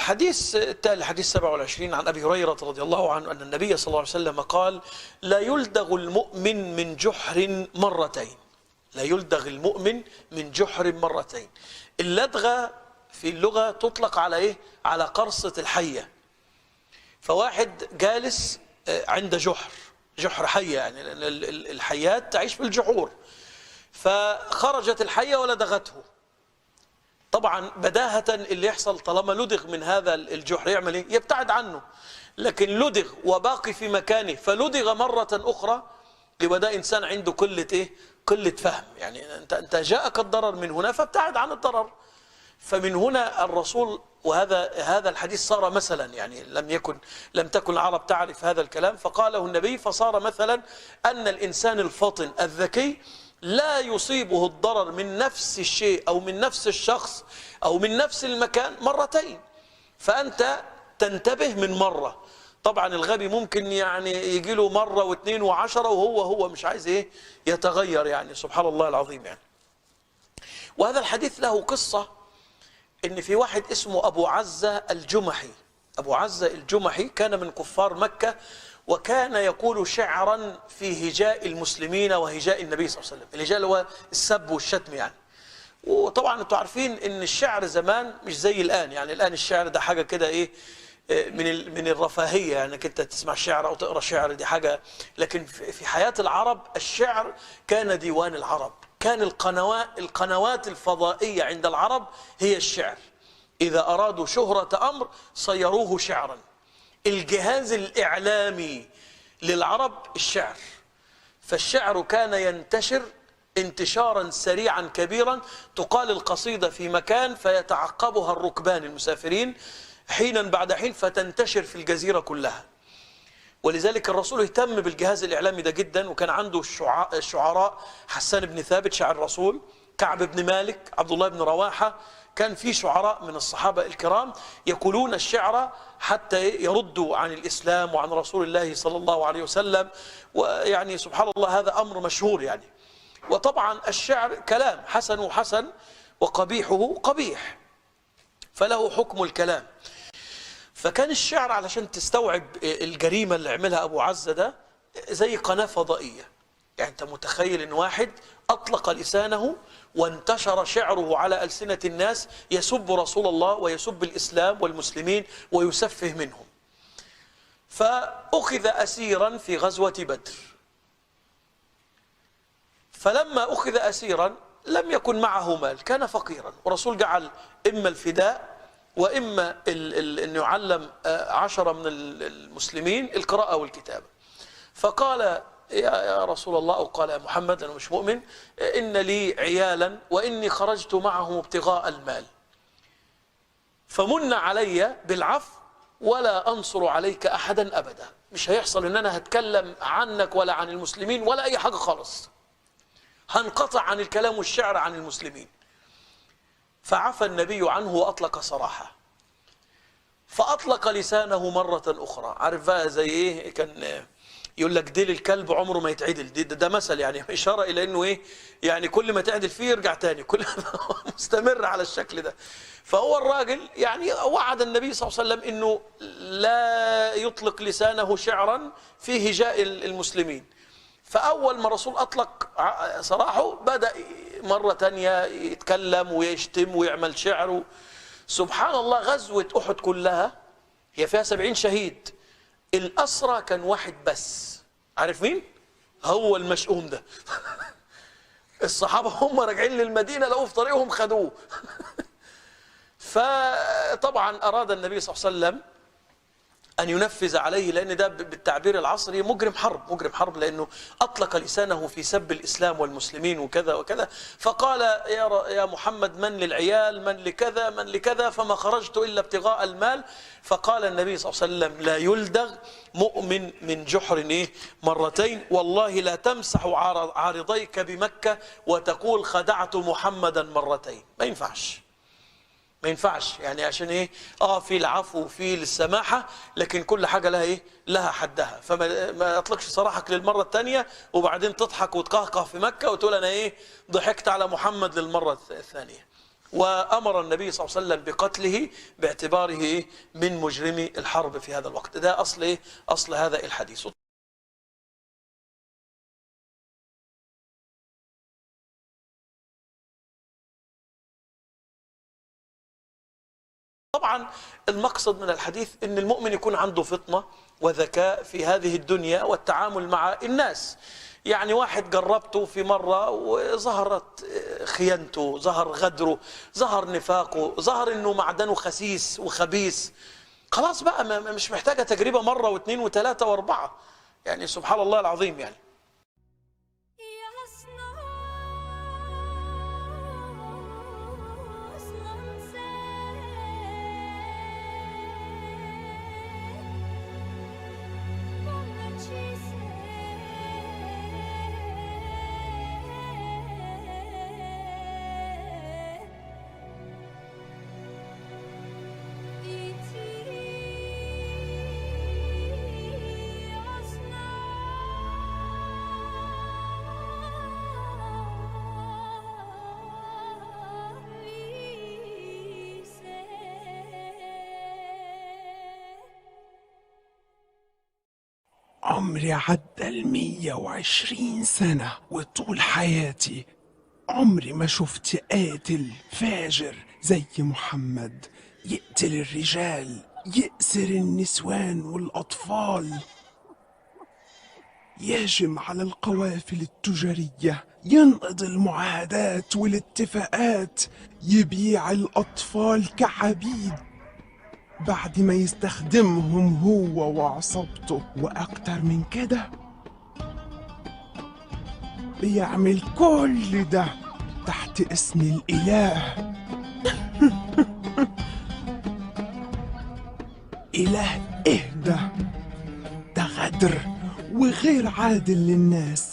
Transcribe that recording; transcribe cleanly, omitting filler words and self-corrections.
الحديث التالي حديث 27 عن أبي هريرة رضي الله عنه أن النبي صلى الله عليه وسلم قال: لا يلدغ المؤمن من جحر مرتين. لا يلدغ المؤمن من جحر مرتين. اللدغة في اللغة تطلق على إيه؟ على قرصة الحية. فواحد جالس عند جحر حية، يعني الحيات تعيش في الجحور، فخرجت الحية ولدغته. طبعا بداهة اللي يحصل طالما لدغ من هذا الجحر يعمل ايه؟ يبتعد عنه. لكن لدغ وباقي في مكانه فلدغ مرة أخرى، يبقى ده إنسان عنده قلة ايه؟ قلة فهم. يعني أنت جاءك الضرر من هنا فابتعد عن الضرر. فمن هنا الرسول، وهذا الحديث صار مثلا، يعني لم تكن العرب تعرف هذا الكلام، فقاله النبي فصار مثلا أن الإنسان الفطن الذكي لا يصيبه الضرر من نفس الشيء أو من نفس الشخص أو من نفس المكان مرتين، فأنت تنتبه من مرة. طبعا الغبي ممكن يعني يجي له مرة واثنين وعشرة وهو مش عايز ايه يتغير، يعني سبحان الله العظيم. يعني وهذا الحديث له قصة، ان في واحد اسمه أبو عزة الجمحي. أبو عزة الجمحي كان من كفار مكة، وكان يقول شعرا في هجاء المسلمين وهجاء النبي صلى الله عليه وسلم. الهجاء اللي هو السب والشتم يعني. وطبعا انتوا عارفين ان الشعر زمان مش زي الآن. يعني الآن الشعر ده حاجة كده ايه، من الرفاهية، يعني انك انت تسمع شعر او تقرا شعر دي حاجة. لكن في حياة العرب الشعر كان ديوان العرب، كان القنوات الفضائية عند العرب هي الشعر. إذا أرادوا شهرة أمر صيروه شعرا. الجهاز الإعلامي للعرب الشعر. فالشعر كان ينتشر انتشارا سريعا كبيرا. تقال القصيدة في مكان فيتعقبها الركبان المسافرين حينا بعد حين، فتنتشر في الجزيرة كلها. ولذلك الرسول اهتم بالجهاز الإعلامي ده جدا، وكان عنده الشعراء حسان بن ثابت شاعر الرسول، كعب بن مالك، عبد الله بن رواحة. كان في شعراء من الصحابة الكرام يقولون الشعر حتى يردوا عن الإسلام وعن رسول الله صلى الله عليه وسلم. ويعني سبحان الله هذا أمر مشهور يعني. وطبعا الشعر كلام، حسنه حسن وقبيحه قبيح، فله حكم الكلام. فكان الشعر علشان تستوعب الجريمة اللي عملها أبو عزة ده زي قناة فضائية. يعني أنت متخيل أن واحد أطلق لسانه وانتشر شعره على ألسنة الناس يسب رسول الله ويسب الإسلام والمسلمين ويسفه منهم. فأخذ أسيرا في غزوة بدر. فلما أخذ أسيرا لم يكن معه مال، كان فقيرا، ورسول جعل إما الفداء وإما أن يعلم 10 من المسلمين القراءة والكتابة. فقال يا رسول الله، أو قال يا محمد أنا مش مؤمن، إن لي عيالا وإني خرجت معهم ابتغاء المال، فمن علي بالعفو ولا أنصر عليك أحدا أبدا. مش هيحصل إن أنا هتكلم عنك ولا عن المسلمين ولا أي حاجة خالص، هنقطع عن الكلام والشعر عن المسلمين. فعفى النبي عنه وأطلق سراحه. فأطلق لسانه مرة أخرى. عارف بقى زي إيه؟ كان يقول لك ديل الكلب عمره ما يتعدل. ده مثل يعني إشارة إلى إنه إيه، يعني كل ما تعدل فيه يرجع تاني، كل مستمر على الشكل ده. فهو الراجل يعني وعد النبي صلى الله عليه وسلم إنه لا يطلق لسانه شعرا في هجاء المسلمين. فأول ما الرسول أطلق سراحه بدأ مرة تانية يتكلم ويشتم ويعمل شعر. سبحان الله، غزوة أحد كلها هي فيها 70 شهيد، الأسرى كان واحد بس. عارف مين؟ هو المشؤوم ده. الصحابة هم راجعين للمدينة لقوه في طريقهم خدوه. فطبعا أراد النبي صلى الله عليه وسلم أن ينفذ عليه، لأن ده بالتعبير العصري مجرم حرب، لأنه أطلق لسانه في سب الإسلام والمسلمين وكذا وكذا. فقال يا محمد من للعيال، من لكذا، من لكذا، فما خرجت إلا ابتغاء المال. فقال النبي صلى الله عليه وسلم لا يلدغ مؤمن من جحر مرتين، والله لا تمسح عارضيك بمكة وتقول خدعت محمدا مرتين. ما ينفعش، ما ينفعش. يعني عشان ايه؟ في العفو وفي السماحه، لكن كل حاجه لها ايه؟ لها حدها. فما اطلقش صراحك للمره الثانيه وبعدين تضحك وتقهقه في مكه وتقول انا ايه؟ ضحكت على محمد للمره الثانيه. وأمر النبي صلى الله عليه وسلم بقتله باعتباره من مجرمي الحرب في هذا الوقت. ده أصل هذا الحديث. طبعا المقصد من الحديث أن المؤمن يكون عنده فطنة وذكاء في هذه الدنيا والتعامل مع الناس. يعني واحد جربته في مرة وظهرت خيانته، ظهر غدره، ظهر نفاقه، ظهر أنه معدنه خسيس وخبيث، خلاص بقى مش محتاجة تجربة مرة واثنين وثلاثة واربعة. يعني سبحان الله العظيم. يعني عمري عدى 120 سنة، وطول حياتي عمري ما شفت قاتل فاجر زي محمد، يقتل الرجال، يأسر النسوان والأطفال، يهجم على القوافل التجارية، ينقض المعاهدات والاتفاقات، يبيع الأطفال كعبيد بعد ما يستخدمهم هو وعصابته. وأكتر من كده بيعمل كل ده تحت اسم الإله. إله إيه ده؟ ده غدر وغير عادل للناس.